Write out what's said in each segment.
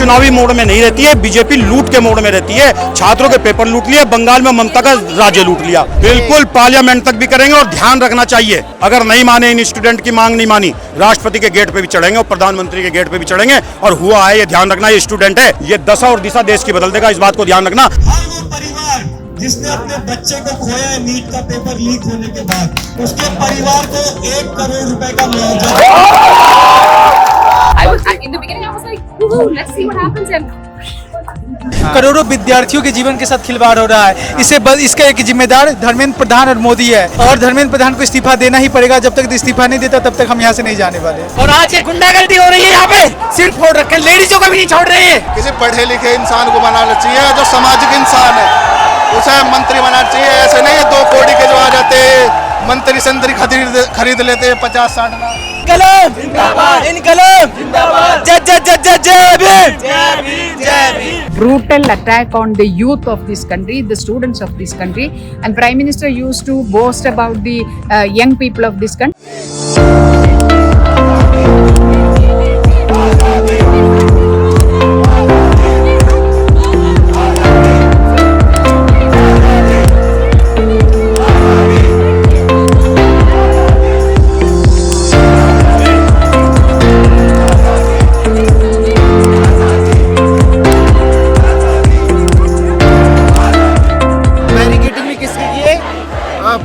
चुनावी मोड में नहीं रहती है, बीजेपी लूट के मोड में रहती है। छात्रों के पेपर लूट लिए, बंगाल में ममता का राज्य लूट लिया। बिल्कुल पार्लियामेंट तक भी करेंगे और ध्यान रखना चाहिए, अगर नहीं माने, इन स्टूडेंट की मांग नहीं मानी, राष्ट्रपति के गेट पे भी चढ़ेंगे और प्रधानमंत्री के गेट पे भी चढ़ेंगे। और हुआ है, ये ध्यान रखना, ये स्टूडेंट है, ये दशा और दिशा देश की बदल देगा, इस बात को ध्यान रखना। हर वो परिवार जिसने अपने बच्चे को खोया है नीट का पेपर लीक होने के बाद, उसके परिवार को 1 करोड़ रुपए का मुआवजा। In the beginning, I was like, "Woohoo, let's see what happens." And करोड़ों विद्यार्थियों के जीवन के साथ खिलवाड़ हो रहा है। इसका एक जिम्मेदार धर्मेंद्र प्रधान और मोदी है, और धर्मेंद्र प्रधान को इस्तीफा देना ही पड़ेगा। जब तक इस्तीफा नहीं देता तब तक हम यहाँ से नहीं जाने वाले। और आज ये गुंडागर्दी हो रही है, यहाँ पे सिर फोड़ रखे, लेडीजों को भी नहीं छोड़ रही है। किसी पढ़े लिखे इंसान को बनाना चाहिए, जो सामाजिक इंसान है उसे मंत्री बनाना चाहिए। ऐसे नहीं 2 कौड़ी के जो आ जाते मंत्री संतरी खरीद लेते 50-60 लाख। इनकलाब जिंदाबाद, इनकलाब जिंदाबाद, जय जय जय जय जय भीम, जय भीम, जय Bhim. Brutal attack on the youth of this country, the students of this country, and Prime Minister used to boast about the young people of this country.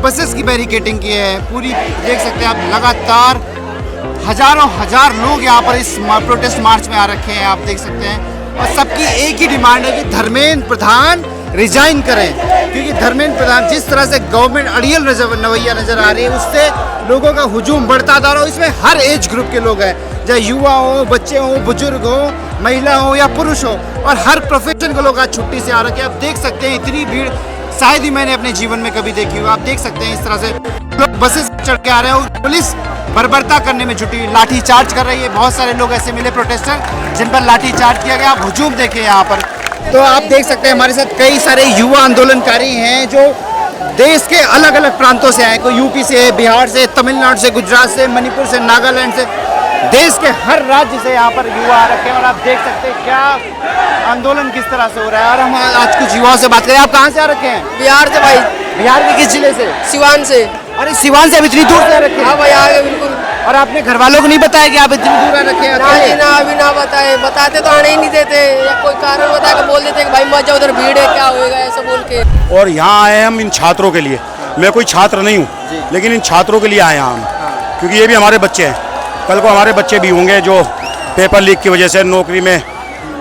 Buses की बैरिकेडिंग की है पूरी, देख सकते हैं आप, लगातार हजारों हजार लोग यहाँ पर इस प्रोटेस्ट मार्च में आ रखे हैं, आप देख सकते हैं। और सबकी एक ही डिमांड है कि धर्मेंद्र प्रधान रिजाइन करें, क्योंकि धर्मेंद्र प्रधान जिस तरह से गवर्नमेंट अड़ियल रवैया नजर आ रही है, उससे लोगों का हुजूम बढ़ता जा रहा है। इसमें हर एज ग्रुप के लोग हैं, चाहे युवा हो, बच्चे हो, बुजुर्ग हो, महिला हो या पुरुष हो, और हर प्रोफेशन के लोग आज छुट्टी से आ रखे हैं। आप देख सकते हैं इतनी भीड़ शायद ही मैंने अपने जीवन में कभी देखी हो। आप देख सकते हैं इस तरह से लोग बसेस चढ़ के आ रहे हैं और पुलिस बर्बरता करने में जुटी, लाठी चार्ज कर रही है। बहुत सारे लोग ऐसे मिले प्रोटेस्टर जिन पर लाठी चार्ज किया गया। आप हुजूम देखें यहाँ पर, तो आप देख सकते हैं हमारे साथ कई सारे युवा आंदोलनकारी हैं जो देश के अलग अलग प्रांतों से आए, कोई यूपी से, बिहार से, तमिलनाडु से, गुजरात से, मणिपुर से, नागालैंड से, देश के हर राज्य से यहाँ पर युवा आ रखे हैं। और आप देख सकते हैं क्या आंदोलन किस तरह से हो रहा है। और हम आज कुछ युवाओं से बात करें। आप कहाँ से आ रखे हैं? बिहार से भाई। बिहार के किस जिले से? सिवान से। अरे सिवान से अब इतनी दूर से आ रखे हैं? हाँ भाई, आ गए बिल्कुल। और आपने घर वालों को नहीं बताया कि आप इतनी दूर आ रखे हैं? ना अभी ना बताए, बताते तो आने ही नहीं देते, या कोई कारण बता के बोल देते कि भाई मत जाओ, उधर भीड़ है, क्या होएगा, ऐसा बोल के। और यहाँ आए हम इन छात्रों के लिए। मैं कोई छात्र नहीं हूँ, लेकिन इन छात्रों के लिए आए हैं हम, क्योंकि ये भी हमारे बच्चे हैं। कल को हमारे बच्चे भी होंगे जो पेपर लीक की वजह से, नौकरी में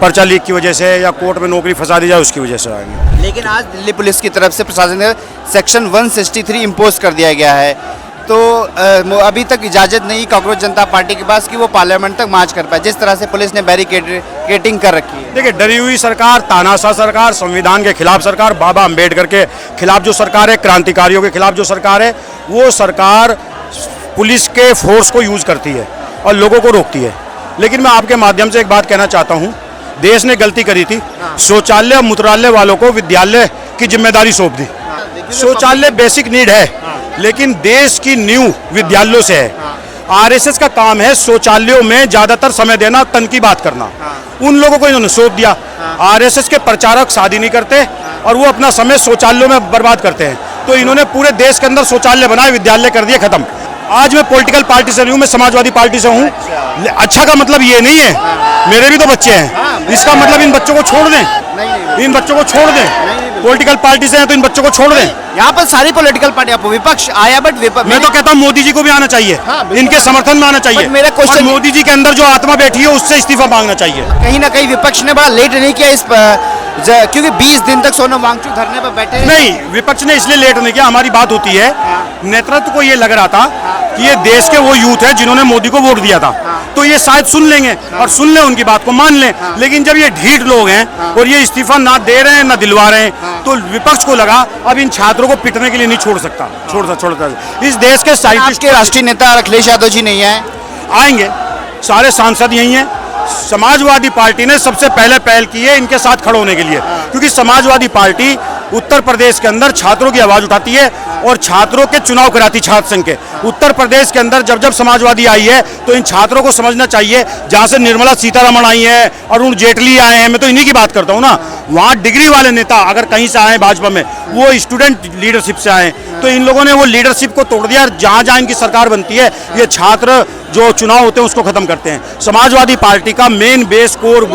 पर्चा लीक की वजह से, या कोर्ट में नौकरी फंसा दी जाए उसकी वजह से आएंगे। लेकिन आज दिल्ली पुलिस की तरफ से प्रशासन ने सेक्शन 163 इम्पोज कर दिया गया है, तो अभी तक इजाज़त नहीं कांग्रेस जनता पार्टी के पास कि वो पार्लियामेंट तक मार्च कर पाए, जिस तरह से पुलिस ने बैरिकेडिंग कर रखी है। देखिए, डरी हुई सरकार, तानाशाह सरकार, संविधान के खिलाफ सरकार, बाबा अम्बेडकर के खिलाफ जो सरकार है, क्रांतिकारियों के खिलाफ जो सरकार है, वो सरकार पुलिस के फोर्स को यूज करती है और लोगों को रोकती है। लेकिन मैं आपके माध्यम से एक बात कहना चाहता हूँ, देश ने गलती करी थी, शौचालय और मूत्रालय वालों को विद्यालय की जिम्मेदारी सौंप दी। शौचालय बेसिक नीड है, लेकिन देश की नींव विद्यालयों से है। आरएसएस का काम है शौचालयों में ज्यादातर समय देना, तन की बात करना। उन लोगों को इन्होंने सौंप दिया। आरएसएस के प्रचारक शादी नहीं करते और वो अपना समय शौचालयों में बर्बाद करते हैं, तो इन्होंने पूरे देश के अंदर शौचालय बनाए, विद्यालय कर दिए खत्म। आज मैं पॉलिटिकल पार्टी से नहीं हूँ, मैं समाजवादी पार्टी से हूँ। अच्छा का मतलब ये नहीं है, मेरे भी तो बच्चे हैं, इसका मतलब इन बच्चों को छोड़ दें, इन बच्चों को छोड़ दें। पॉलिटिकल पार्टी से हैं तो इन बच्चों को छोड़ दें। यहाँ पर सारी पॉलिटिकल पार्टियां, विपक्ष आया, बट मैं तो कहता हूँ मोदी जी को भी आना चाहिए, इनके समर्थन में आना चाहिए। मेरा क्वेश्चन, मोदी जी के अंदर जो आत्मा बैठी है उससे इस्तीफा मांगना चाहिए। कहीं ना कहीं विपक्ष ने बड़ा लेट नहीं किया इस क्योंकि 20 दिन तक सोनम वांगचुक धरने पर बैठे नहीं, विपक्ष ने इसलिए लेट नहीं किया। हमारी बात होती है, नेतृत्व को ये लग रहा था कि ये देश के वो यूथ है जिन्होंने मोदी को वोट दिया था, तो ये शायद सुन लेंगे और सुन लें, उनकी बात को मान लें। लेकिन जब ये ढीठ लोग हैं और ये इस्तीफा ना दे रहे हैं ना दिलवा रहे हैं, तो विपक्ष को लगा अब इन छात्रों को पिटने के लिए नहीं छोड़ सकता। इस देश के साइंटिस्ट के राष्ट्रीय नेता अखिलेश यादव जी नहीं आए, आएंगे, सारे सांसद यही हैं। समाजवादी पार्टी ने सबसे पहले पहल की है इनके साथ खड़े होने के लिए, क्योंकि समाजवादी पार्टी उत्तर प्रदेश के अंदर छात्रों की आवाज उठाती है और छात्रों के चुनाव कराती, छात्र संघ के। उत्तर प्रदेश के अंदर जब जब समाजवादी आई है तो इन छात्रों को समझना चाहिए, जहाँ से निर्मला सीतारमण आई है, अरुण जेटली आए हैं, मैं तो इन्हीं की बात करता हूँ ना, वहाँ डिग्री वाले नेता अगर कहीं से आए भाजपा में, वो स्टूडेंट लीडरशिप से आए, तो इन लोगों ने वो लीडरशिप को तोड़ दिया। जहाँ जहाँ इनकी सरकार बनती है ये छात्र जो चुनाव होते हैं उसको खत्म करते हैं। समाजवादी पार्टी का मेन बेस कोर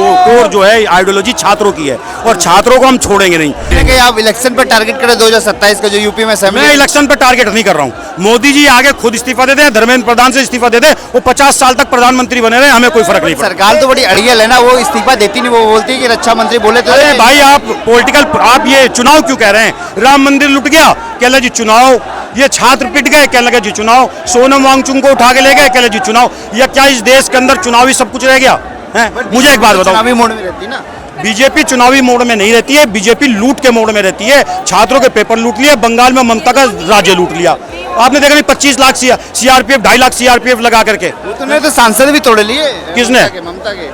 जो है आइडियोलॉजी छात्रों की है और छात्रों को हम छोड़ेंगे नहीं। कि आप इलेक्शन पर टारगेट करें 2027 का जो यूपी में मैं इलेक्शन पर टारगेट नहीं कर रहा हूँ। मोदी जी आगे खुद इस्तीफा दे दें, धर्मेंद्र प्रधान से इस्तीफा दे दें, वो 50 साल तक प्रधानमंत्री बने रहे, हमें कोई फर्क नहीं पड़ता। सरकार तो बड़ी अड़ियल है ना, वो इस्तीफा देती नहीं, वो बोलती है कि रक्षा मंत्री बोले तो। अरे भाई आप पॉलिटिकल, आप ये चुनाव क्यों कह रहे हैं? राम मंदिर लुट गया, कह लगे जी चुनाव, ये छात्र पिट गए, कह लगे जी चुनाव, सोनम वांगचुक को उठा के ले गए, कह लगे जी चुनाव। या क्या इस देश के अंदर चुनावी सब कुछ रह गया है? मुझे एक बात बताओ, चुनावी मोड में रहती ना बीजेपी चुनावी मोड में नहीं रहती है, बीजेपी लूट के मोड में रहती है। छात्रों के पेपर लूट लिया, बंगाल में ममता का राज्य लूट लिया, आपने देखा नहीं? 25 लाख सीआरपीएफ, 2.5 लाख सीआरपीएफ लगा करके। उन्होंने तो सांसद भी तोड़ लिए। किसने? ममता के।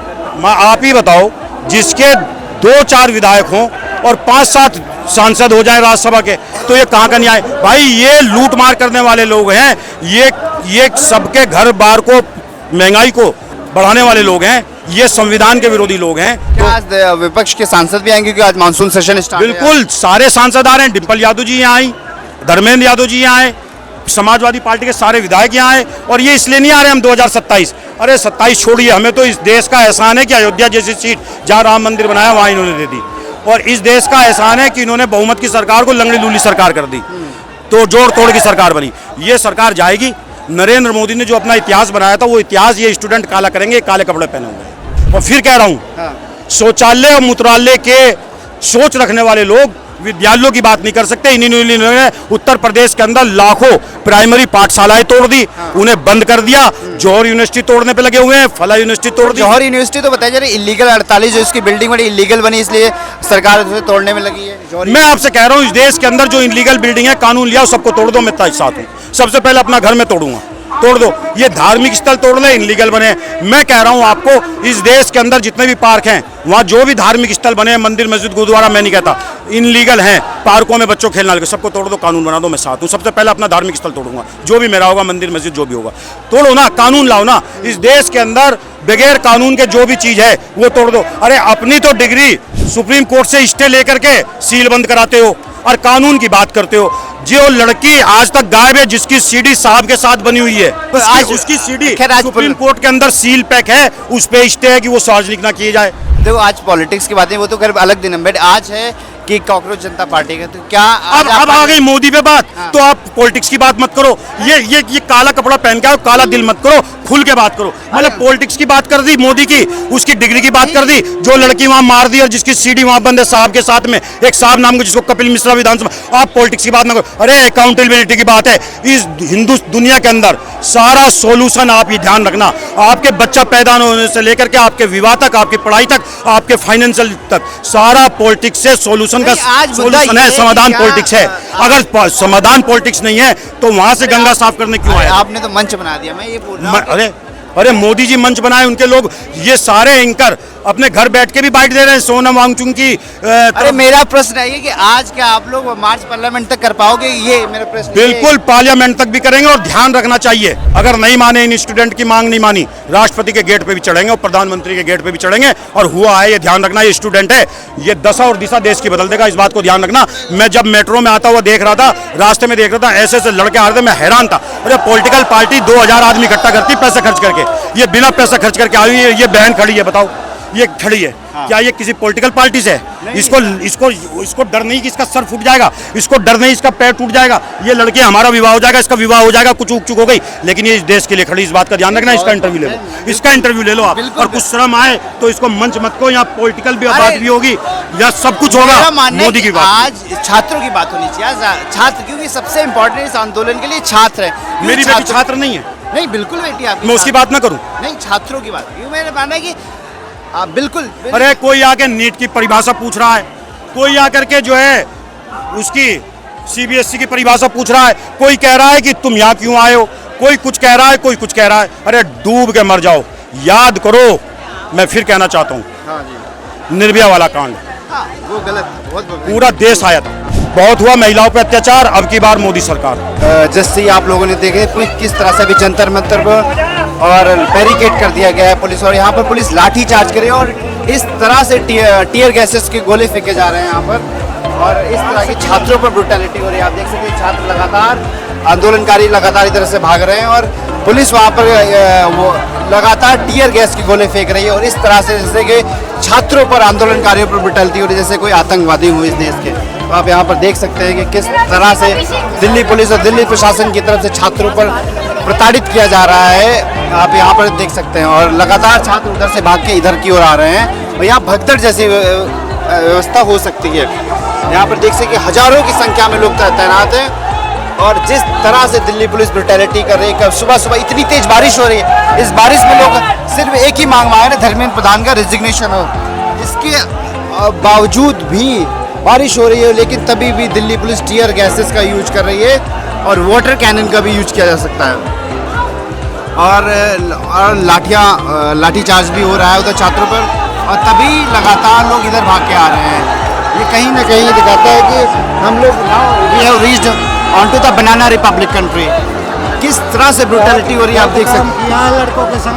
आप ही बताओ, जिसके 2-4 विधायक हों और 5-7 सांसद हो जाए राज्यसभा के, तो ये कहाँ का न्याय भाई? ये लूट मार करने वाले लोग हैं, ये सबके घर बार को, महंगाई को बढ़ाने वाले लोग हैं, ये संविधान के विरोधी लोग हैं। क्या आज विपक्ष के सांसद भी आएंगे क्योंकि आज मानसून सेशन स्टार्ट? बिल्कुल, सारे सांसद आ रहे हैं। डिम्पल यादव जी यहाँ आई, धर्मेंद्र यादव जी यहाँ आए, समाजवादी पार्टी के सारे विधायक यहाँ आए, और ये इसलिए नहीं आ रहे हम 2027। अरे 27 छोड़िए, हमें तो इस देश का एहसान है कि अयोध्या जैसी सीट जहाँ राम मंदिर बनाया वहाँ इन्होंने दे दी, और इस देश का एहसान है कि इन्होंने बहुमत की सरकार को लंगड़ी लूली सरकार कर दी, तो जोड़ तोड़ की सरकार बनी। ये सरकार जाएगी। नरेंद्र मोदी ने जो अपना इतिहास बनाया था, वो इतिहास ये स्टूडेंट काला करेंगे, काले कपड़े पहने होंगे। और फिर कह रहा हूँ, शौचालय और मूत्रालय के सोच रखने वाले लोग विद्यालयों की बात नहीं कर सकते। इन्होंने उत्तर प्रदेश के अंदर लाखों प्राइमरी पाठशालाएं तोड़ दी, उन्हें बंद कर दिया। जौहर यूनिवर्सिटी तोड़ने पे लगे हुए हैं, फला यूनिवर्सिटी तोड़ दी। जौहर यूनिवर्सिटी तो बताया जा रहा है इलीगल, 48 जो इसकी बिल्डिंग बड़ी इलीगल बनी, इसलिए सरकार उसे तोड़ने में लगी है। मैं आपसे कह रहा हूँ, इस देश के अंदर जो इलीगल बिल्डिंग है, कानून लिया सबको तोड़ दो। मैं साथ हूँ, सबसे पहले अपना घर में तोड़ूंगा, तोड़ दो। ये धार्मिक स्थल तोड़ ले, इनलीगल बने। मैं कह रहा हूँ आपको, इस देश के अंदर जितने भी पार्क हैं, वहाँ जो भी धार्मिक स्थल बने, मंदिर मस्जिद गुरुद्वारा, मैं नहीं कहता इनलीगल हैं, पार्कों में बच्चों खेलना लगे, सबको तोड़ दो, कानून बना दो। मैं साथ हूँ, सबसे पहले अपना धार्मिक स्थल तोड़ूंगा, जो भी मेरा होगा, मंदिर मस्जिद जो भी होगा, तोड़ो ना, कानून लाओ ना। इस देश के अंदर बगैर कानून के जो भी चीज है वो तोड़ दो। अरे अपनी तो डिग्री सुप्रीम कोर्ट से स्टे लेकर के सील बंद कराते हो और कानून की बात करते हो। जो लड़की आज तक गायब है, जिसकी सीडी साहब के साथ बनी हुई है, आज उसकी सीडी सुप्रीम कोर्ट के अंदर सील पैक है, उस पे स्टे है कि वो सार्वजनिक ना किए जाए। देखो आज पॉलिटिक्स की बातें, वो तो खैर अलग दिन है, बट आज है कि कॉकरोच जनता पार्टी का, तो क्या अब आ गई मोदी पे बात, तो आप पॉलिटिक्स की बात मत करो। ये काला कपड़ा पहन के आओ, काला दिल मत करो, खुल के बात करो। मतलब पॉलिटिक्स की बात कर दी मोदी की, उसकी डिग्री की बात कर दी, जो लड़की वहां मार दी और जिसकी सीडी वहां बंद है साहब के साथ में, एक साहब नाम को, जिसको कपिल मिश्रा विधानसभा। आप पॉलिटिक्स की बात ना करो। अरे अकाउंटेबिलिटी की बात है। इस हिंदू दुनिया के अंदर सारा सोल्यूशन, आप ये ध्यान रखना, आपके बच्चा पैदा होने से लेकर के आपके विवाह तक, आपकी पढ़ाई तक, आपके फाइनेंशियल तक, सारा पॉलिटिक्स से सोल्यूशन का सोल्यूशन है, समाधान पॉलिटिक्स है। अगर समाधान पॉलिटिक्स नहीं है तो वहां से गंगा साफ करने क्यों आए? आपने तो मंच बना दिया, मैं ये बोल रहा हूं। अरे मोदी जी मंच बनाए, उनके लोग, ये सारे एंकर अपने घर बैठ के भी बाइट दे रहे हैं सोनम वांगचुक की। अरे मेरा प्रश्न है कि आज क्या आप लोग मार्च पार्लियामेंट तक कर पाओगे? ये मेरा प्रश्न। बिल्कुल पार्लियामेंट तक भी करेंगे, और ध्यान रखना चाहिए, अगर नहीं माने, इन स्टूडेंट की मांग नहीं मानी, राष्ट्रपति के गेट पे भी चढ़ेंगे और प्रधानमंत्री के गेट पे भी चढ़ेंगे। और हुआ है, ये ध्यान रखना, ये स्टूडेंट है, ये दशा और दिशा देश की बदल देगा, इस बात को ध्यान रखना। मैं जब मेट्रो में आता हुआ देख रहा था, रास्ते में देख रहा था, ऐसे ऐसे लड़के आ रहे थे, मैं हैरान था। अरे पॉलिटिकल पार्टी 2000 आदमी इकट्ठा करती पैसा खर्च करके, ये बिना पैसा खर्च करके आई हुई है। ये बहन खड़ी है, बताओ, ये खड़ी है, क्या ये किसी पॉलिटिकल पार्टी से है? इसको डर नहीं कि इसका सर फूट जाएगा, इसको डर नहीं इसका पैर टूट जाएगा। ये लड़के, हमारा विवाह हो जाएगा, इसका विवाह हो जाएगा, कुछ चूक हो गई, लेकिन ये इस देश के लिए खड़ी, इस बात का ध्यान रखना। इसका इंटरव्यू ले लो, इसका इंटरव्यू ले लो आप, और कुछ शर्म आए तो इसको मंच मत को, यहाँ पॉलिटिकल भी बात भी होगी, या सब कुछ होगा मोदी की बात। आज छात्रों की बात होनी चाहिए, छात्र, क्योंकि सबसे इम्पोर्टेंट इस आंदोलन के लिए छात्र है। मेरी बेटी छात्र नहीं है। नहीं, बिल्कुल बेटी आपकी, मैं उसकी बात ना करूं। नहीं, छात्रों की बात, क्योंकि मैंने माना कि बिल्कुल। अरे कोई आके नीट की परिभाषा पूछ रहा है, कोई आकर के जो है उसकी सीबीएसई की परिभाषा पूछ रहा है, कोई कह रहा है कि तुम यहाँ क्यों आए हो, कोई कुछ कह रहा है, कोई कुछ कह रहा है। अरे डूब के मर जाओ, याद करो। मैं फिर कहना चाहता हूँ, निर्भया वाला कांड, वो गलत, बहुत पूरा देश आया था, बहुत हुआ महिलाओं पे अत्याचार, अब की बार मोदी सरकार। जैसे ही आप लोगों ने देखे किस तरह से भी जंतर मंतर पर और बैरिकेड कर दिया गया है पुलिस, और यहाँ पर पुलिस लाठी चार्ज करे और इस तरह से टीयर गैसेस के गोले फेंके जा रहे हैं यहाँ पर, और इस तरह की छात्रों पर ब्रुटैलिटी हो रही है। आप देख सकते हैं छात्र लगातार, आंदोलनकारी लगातार इधर से भाग रहे हैं और पुलिस वहाँ पर वो लगातार टीयर गैस के गोले फेंक रही है, और इस तरह से जैसे कि छात्रों पर, आंदोलनकारियों पर ब्रुटैलिटी हो रही है जैसे कोई आतंकवादी हो इस देश के। तो आप यहाँ पर देख सकते हैं कि किस तरह से दिल्ली पुलिस और दिल्ली प्रशासन की तरफ से छात्रों पर प्रताड़ित किया जा रहा है, आप यहाँ पर देख सकते हैं। और लगातार छात्र उधर से भाग के इधर की ओर आ रहे हैं और यहाँ भगदड़ जैसी व्यवस्था हो सकती है। यहाँ पर देख सकते हजारों की संख्या में लोग तैनात हैं, और जिस तरह से दिल्ली पुलिस ब्रुटैलिटी कर रही है, सुबह सुबह इतनी तेज बारिश हो रही है, इस बारिश में लोग सिर्फ एक ही मांग मांग रहे हैं, धर्मेंद्र प्रधान का रिजिग्नेशन हो। इसके बावजूद भी बारिश हो रही है, लेकिन तभी भी दिल्ली पुलिस टीयर गैसेस का यूज कर रही है और वाटर कैनन का भी यूज किया जा सकता है, और लाठी चार्ज भी हो रहा है उधर छात्रों पर, और तभी लगातार लोग इधर भाग के आ रहे हैं। ये कहीं ना कहीं दिखाता है कि हम लोग we have reached on to the banana republic country. किस तरह से ब्रुटैलिटी हो रही है आप देख सकते हैं। यहाँ लड़कों के संग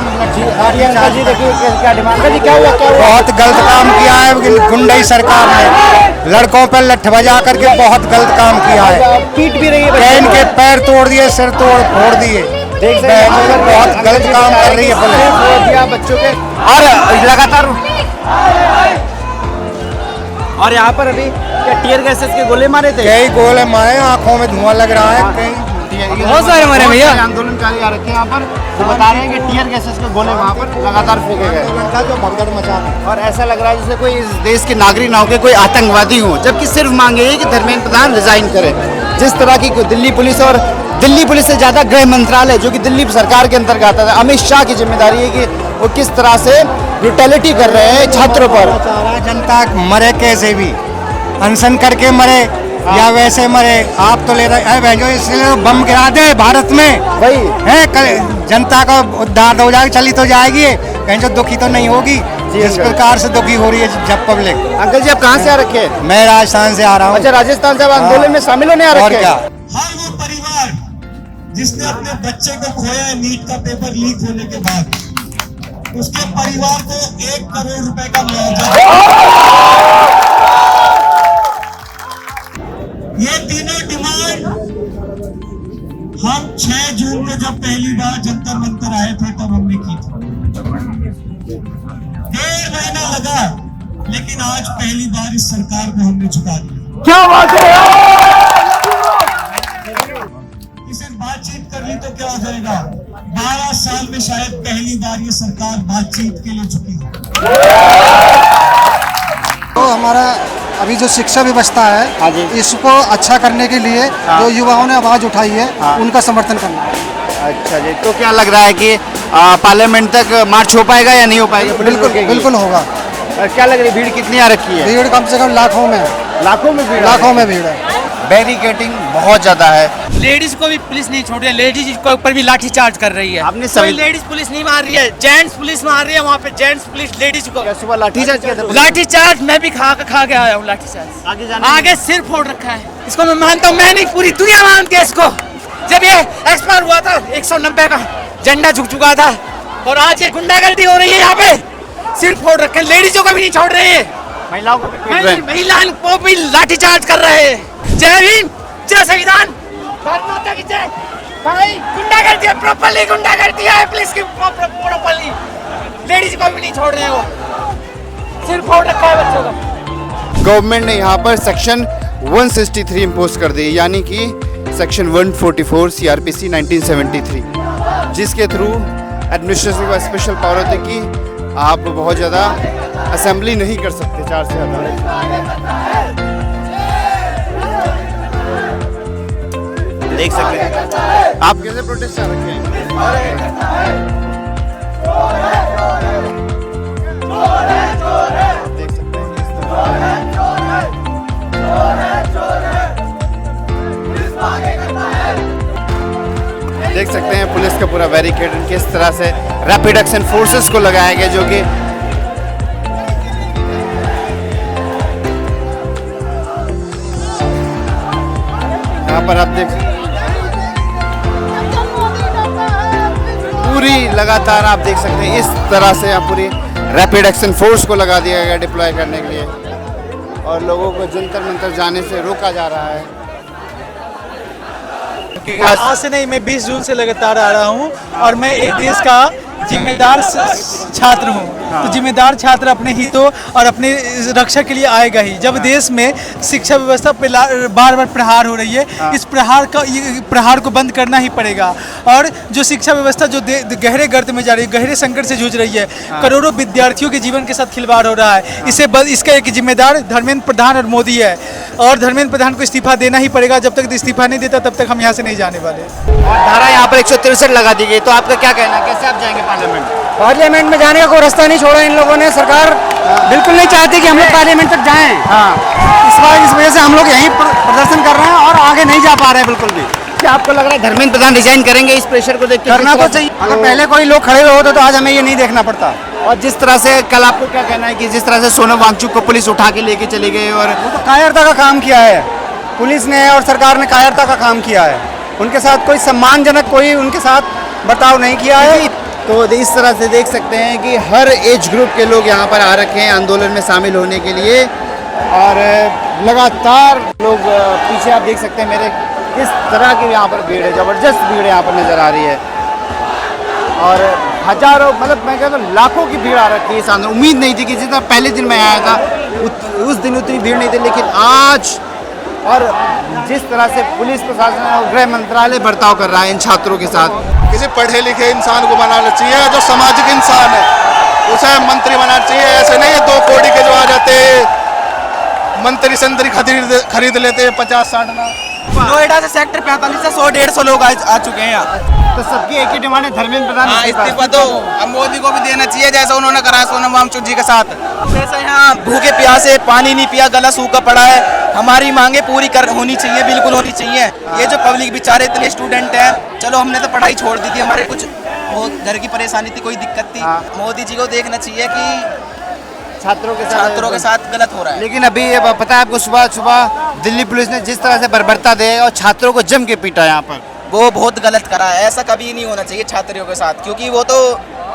बहुत गलत काम किया है गुंडई सरकार ने, लड़कों पर लठ बजा करके बहुत गलत काम किया है। पीट भी रही है, ट्रेन के पैर तोड़ दिए, सिर फोड़ दिए, बहुत गलत काम कर रही है पुलिस बच्चों के, और लगातार और यहाँ पर अभी क्या टीयर गैसेस के गोले मारे थे, कई गोले मारे, आंखों में धुआं लग रहा है, कई बहुत सारे मारे भैया। आंदोलनकारी आ रखे हैं यहाँ पर, वो बता रहे हैं कि टीयर गैसेस के गोले वहाँ पर लगातार फेंके गए, जो भगदड़ मचा, और ऐसा लग रहा है जैसे कोई इस देश के नागरिक ना हो के कोई आतंकवादी हो, जबकि सिर्फ मांगे है कि धर्मेंद्र प्रधान रिजाइन करे। जिस तरह की दिल्ली पुलिस, और दिल्ली पुलिस से ज्यादा गृह मंत्रालय जो कि दिल्ली सरकार के अंतर्गत आता है, अमित शाह की जिम्मेदारी है कि वो किस तरह से ब्रुटैलिटी कर रहे हैं छात्रों पर। जनता मरे कैसे भी, अनशन करके मरे या वैसे मरे, आप तो ले रहे जो इसलिए बम गिरा दे भारत में, वही है जनता का उद्धार हो जाएगा, चली तो जाएगी, कहीं जो दुखी तो नहीं होगी जिस प्रकार से दुखी हो रही है जब पब्लिक। अंकल जी आप कहाँ से आ रखे हैं? मैं राजस्थान से आ रहा हूँ। अच्छा, राजस्थान से आंदोलन में शामिल होने आ रखे हैं? और क्या? हर वो परिवार जिसने अपने बच्चे को खोया है नीट का पेपर लीक होने के बाद, उसके परिवार को 1 करोड़ रुपए का मुआवजा। ये तीनों डिमांड हम 6 जून को जब पहली बार जंतर मंतर आए थे तब हमने की थी। 1.5 महीना लगा, लेकिन आज पहली बार इस सरकार को हमने झुका दिया। क्या बात है, सिर्फ बातचीत कर ली तो क्या हो जाएगा? 12 साल में शायद पहली बार ये सरकार बातचीत के लिए झुकी है। तो हमारा अभी जो शिक्षा व्यवस्था हाँ जी। है, इसको अच्छा करने के लिए जो युवाओं ने आवाज उठाई है, उनका समर्थन करना है। अच्छा जी, तो क्या लग रहा है कि पार्लियामेंट तक मार्च हो पाएगा या नहीं हो पाएगा? बिल्कुल होगा। क्या लग रही है, भीड़ कितनी आ रखी है? भीड़ कम से कम लाखों में भीड़ है। बैरिकेडिंग बहुत ज्यादा है। लेडीज को भी पुलिस नहीं छोड़ रही है, लेडीज के ऊपर भी लाठी चार्ज कर रही है। आपने कोई लेडीज पुलिस नहीं मार रही है, जेंट्स पुलिस मार रही है, वहाँ पे जेंट्स पुलिस लेडीज को। सुबह लाठी चार्ज किया था? लाठी चार्ज मैं भी खा के आया हूँ। लाठी चार्ज आगे सिर फोड़ रखा है, इसको मैं मानता हूँ, मैं नहीं पूरी दुनिया मानती है इसको। जब ये एक्सपायर हुआ था 190 का झंडा झुक चुका था, और आज ये गुंडागर्दी हो रही है, यहाँ पे सिर फोड़ रखे, लेडीजों को भी नहीं छोड़ रहे हैं, महिलाओं को भी लाठी चार्ज कर रहे हैं। जय भीम, जय संविधान, भारत माता की जय। भाई गुंडागर्दी है, प्रॉपर्ली गुंडागर्दी है पुलिस की, प्रॉपर्ली लेडीज को भी नहीं छोड़ रहे हो, सिर फोड़ रखा है बच्चों का। गवर्नमेंट ने यहाँ पर सेक्शन 163 इम्पोज कर दी, यानी कि सेक्शन 144 CRPC 1973, जिसके थ्रू एडमिनिस्ट्रेशन का स्पेशल पावर होती कि आप बहुत ज़्यादा असेंबली नहीं कर सकते 4 से ज़्यादा। देख सकते हैं आप कैसे प्रोटेस्ट कर रखे हैं। देख सकते हैं पुलिस का पूरा बैरिकेड किस तरह से रैपिड एक्शन फोर्सेस को लगाया गया, जो कि पर आप देख पूरी लगातार आप देख सकते हैं इस तरह से यहाँ पूरी रैपिड एक्शन फोर्स को लगा दिया गया डिप्लॉय करने के लिए और लोगों को जंतर मंतर जाने से रोका जा रहा है। आज से नहीं, मैं 20 जून से लगातार आ रहा हूँ और मैं एक देश का जिम्मेदार छात्र हूँ। तो जिम्मेदार छात्र अपने हितों और अपने रक्षा के लिए आएगा ही। जब देश में शिक्षा व्यवस्था पे बार बार प्रहार हो रही है, इस प्रहार को बंद करना ही पड़ेगा। और जो शिक्षा व्यवस्था जो गहरे गर्त में जा रही है, गहरे संकट से जूझ रही है, करोड़ों विद्यार्थियों के जीवन के साथ खिलवाड़ हो रहा है, इसका एक जिम्मेदार धर्मेंद्र प्रधान और मोदी है। और धर्मेंद्र प्रधान को इस्तीफा देना ही पड़ेगा। जब तक इस्तीफा नहीं देता तब तक हम यहाँ से नहीं जाने वाले। धारा यहाँ पर 163 लगा दी गई, तो आपका क्या कहना है, कैसे आप जाएंगे पार्लियामेंट में जाने का कोई रास्ता नहीं छोड़ा इन लोगों ने। सरकार बिल्कुल नहीं चाहती कि हम लोग पार्लियामेंट तक जाएं। इस वजह से हम लोग यहीं प्रदर्शन कर रहे हैं और आगे नहीं जा पा रहे हैं बिल्कुल भी। क्या आपको लग रहा है धर्मेंद्र प्रधान रिजाइन करेंगे इस प्रेशर को देख के? करना तो चाहिए। अगर पहले कोई लोग खड़े हुए होते तो आज हमें ये नहीं देखना पड़ता। और जिस तरह से कल आपको क्या कहना है कि जिस तरह से सोनम वांगचुक को पुलिस उठा के लेके चली गई और वो तो कायरता का काम किया है पुलिस ने और सरकार ने, कायरता का काम किया है। उनके साथ कोई सम्मानजनक कोई उनके साथ बर्ताव नहीं किया है। तो इस तरह से देख सकते हैं कि हर एज ग्रुप के लोग यहाँ पर आ रखे हैं आंदोलन में शामिल होने के लिए और लगातार लोग पीछे आप देख सकते हैं मेरे किस तरह की यहाँ पर भीड़ है, ज़बरदस्त भीड़ यहाँ पर नज़र आ रही है और हजारों मतलब मैं कहता हूँ लाखों की भीड़ आ रखी है इस आंदोलन। उम्मीद नहीं थी कि जितना पहले दिन मैं आया था उस दिन उतनी भीड़ नहीं थी, लेकिन आज और जिस तरह से पुलिस प्रशासन और गृह मंत्रालय बर्ताव कर रहा है इन छात्रों के साथ। किसी पढ़े लिखे इंसान को बनाना चाहिए, जो सामाजिक इंसान है उसे मंत्री बनाना चाहिए। ऐसे नहीं 2 कौड़ी के जो आ जाते मंत्री संतरी खरीद लेते 50-60 लाख। नोएडा से सेक्टर 45 से 100-150 लोग आ चुके हैं यहाँ। तो सबकी एक ही डिमांड है धर्मेंद्र प्रधान इस्तीफा दो। अब मोदी को भी देना चाहिए जैसा उन्होंने करा सोनम वांगचुक जी के साथ। जैसे यहाँ भूखे प्यासे पानी नहीं पिया, गला सूखा पड़ा है, हमारी मांगे पूरी होनी चाहिए, बिल्कुल होनी चाहिए। ये जो पब्लिक बेचारे इतने स्टूडेंट हैं, चलो हमने तो पढ़ाई छोड़ दी थी, हमारे कुछ घर की परेशानी थी, कोई दिक्कत थी, मोदी जी को देखना चाहिए कि छात्रों के साथ गलत हो रहा है। लेकिन अभी ये पता है आपको सुबह दिल्ली पुलिस ने जिस तरह से बर्बरता दे और छात्रों को जम के पीटा यहाँ पर, वो बहुत गलत करा है। ऐसा कभी नहीं होना चाहिए छात्रों के साथ, क्योंकि वो तो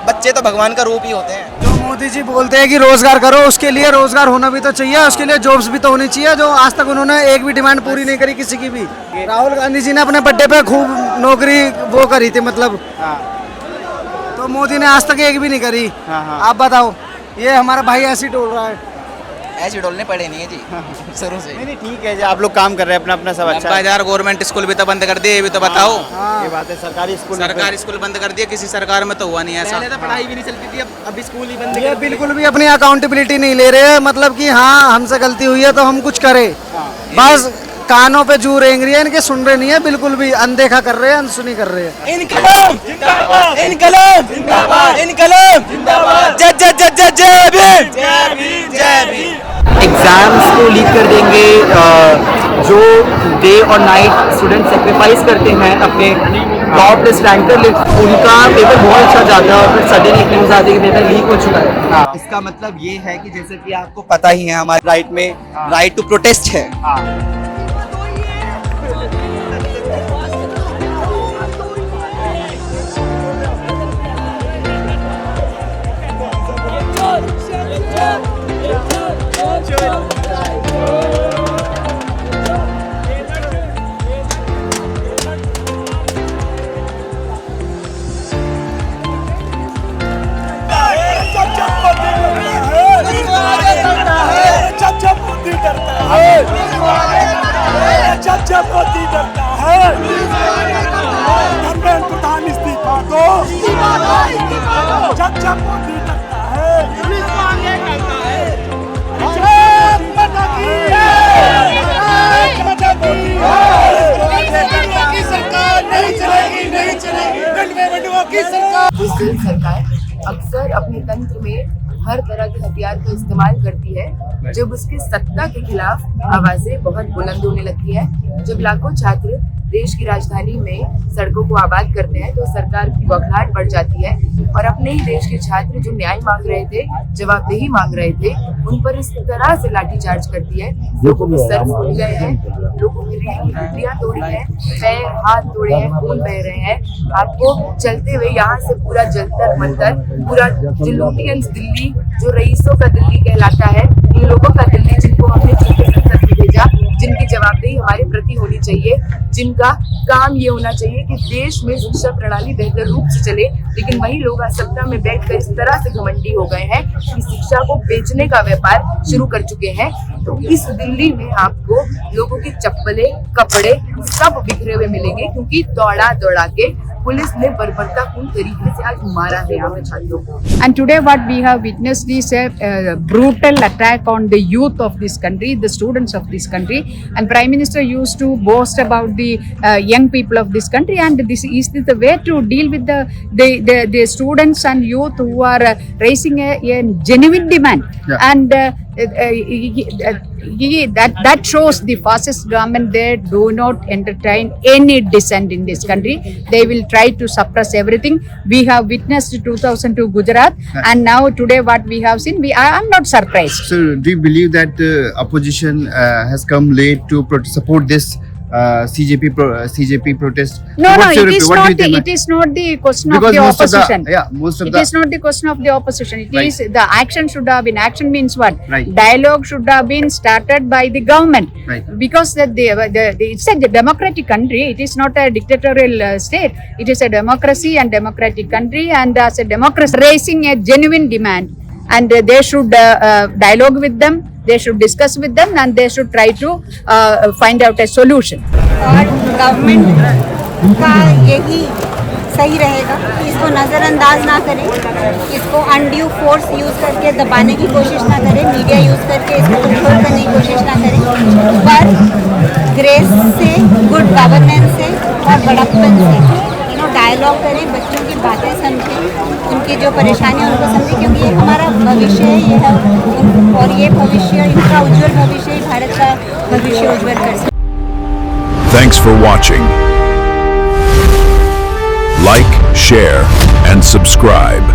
बच्चे तो भगवान का रूप ही होते हैं। जो मोदी जी बोलते हैं कि रोजगार करो, उसके लिए रोजगार होना भी तो चाहिए, उसके लिए जॉब्स भी तो होनी चाहिए। जो आज तक उन्होंने एक भी डिमांड पूरी नहीं करी किसी की भी। राहुल गांधी जी ने अपने बर्थडे पे खूब नौकरी वो करी थी मतलब, तो मोदी ने आज तक एक भी नहीं करी। आप बताओ, ये हमारा भाई ऐसे ही टोल रहा है। ऐसे डोलने पड़े नहीं है जी शुरू से। नहीं ठीक है जी, आप लोग काम कर रहे हैं अपना सब अच्छा है। 90,000 गवर्नमेंट स्कूल भी तो बंद कर दिए, ये भी तो बताओ। ये बात है, सरकारी स्कूल बंद कर दिया, किसी सरकार में तो हुआ नहीं ऐसा। पहले तो पढ़ाई भी नहीं चलती थी, अब स्कूल ही बंद। ये बिल्कुल भी अपनी अकाउंटेबिलिटी नहीं ले रहे हैं, मतलब कि हाँ हमसे गलती हुई है तो हम कुछ करें। बस कानों पे जू रेंग रही है, इनके सुन रहे नहीं है, बिल्कुल भी अनदेखा कर रहे हैं, अनसुनी कर रहे हैं। इनकलाब जिंदाबाद, इनकलाब जिंदाबाद, इनकलाब जिंदाबाद, जय जय जय जय जय भीम, जय भीम, जय भीम। एग्जाम्स को लीक कर देंगे, जो डे और नाइट स्टूडेंट सेक्रीफाइस करते हैं अपने टॉप लिस्ट रैंकर लिस्ट, उनका पेपर बहुत अच्छा जाता है और फिर सडन एक न्यूज़ आती है कि पेपर लीक हो चुका है। इसका मतलब ये है कि जैसे कि आपको पता ही है हमारे राइट में राइट टू प्रोटेस्ट है। धर्मेंद्र प्रधान इस्तीफा दो, जब मोदी डरता है पुलिस को आगे करता है। सरकार नहीं चलेगी, नहीं चलेगी सरकार अक्सर अपने तंत्र में हर तरह के हथियार का इस्तेमाल करती है जब उसकी सत्ता के खिलाफ आवाजें बहुत बुलंद होने लगती है, जब लाखों छात्र देश की राजधानी में सड़कों को आबाद करते हैं तो सरकार की बौखलाहट बढ़ जाती है और अपने ही देश के छात्र जो न्याय मांग रहे थे, जवाबदेही मांग रहे थे, उन पर इस तरह से लाठीचार्ज करती है। लोगों के सर फूट गए हैं, लोगों की रीढ़ की हड्डियां तोड़ी हैं, पैर हाथ तोड़े हैं, खून बह रहे हैं। आपको चलते हुए यहाँ से पूरा जंतर मंतर, पूरा जिलोटियंस दिल्ली, जो रईसों का दिल्ली कहलाता है, इन लोगों का दिल्ली जिनको हमने संसद में भेजा, जिनकी जवाबदेही हमारे प्रति होनी चाहिए, जिनका काम ये होना चाहिए कि देश में शिक्षा प्रणाली बेहतर रूप से चले, लेकिन वही लोग आज सत्ता में बैठकर इस तरह से घमंडी हो गए हैं कि शिक्षा को बेचने का व्यापार शुरू कर चुके हैं। तो इस दिल्ली में आपको लोगों की चप्पलें, कपड़े सब बिखरे हुए मिलेंगे, क्योंकि दौड़ा दौड़ा के पुलिस ने बर्बरतापूर्ण तरीके से आज मारा है यहाँ पे छात्रों को। And today what we have witnessed is a brutal attack on the youth of this country, the students of this country. And Prime Minister used to boast about the young people of this country, and this is the way to deal with the students and youth who are raising a genuine demand. Yeah. And that shows the fascist government. They do not entertain any dissent in this country. They will try to suppress everything. We have witnessed 2002 Gujarat, and now today what we have seen, I am not surprised. So, do you believe that the opposition has come late to support this CJP protest? No, What's your it is report? What not. do you think? It is not the question Because of the most opposition. of It the is not the question of the opposition. It Right. is the action should have been. Action means what? Right. Dialogue should have been started by the government. Right. Because it's a democratic country. It is not a dictatorial state. It is a democracy and democratic country. And as a democracy, raising a genuine demand, and they should dialogue with them. They should discuss with them, and they should try to find out a solution. और government का यही सही रहेगा कि इसको नज़रअंदाज ना करें, इसको अनड्यू फोर्स यूज़ करके दबाने की कोशिश ना करें, मीडिया यूज़ करके इसको कंट्रोल करने की कोशिश ना करें, पर ग्रेस से, गुड गवर्नेंस से और बड़प्पन से डायलॉग करें, बच्चों की बातें समझें, उनकी जो परेशानी है उनको समझें, क्योंकि ये हमारा भविष्य है, ये है, और ये भविष्य, इनका उज्जवल भविष्य ही भारत का भविष्य उज्जवल कर सकता है। Thanks for watching. Like, share, and subscribe.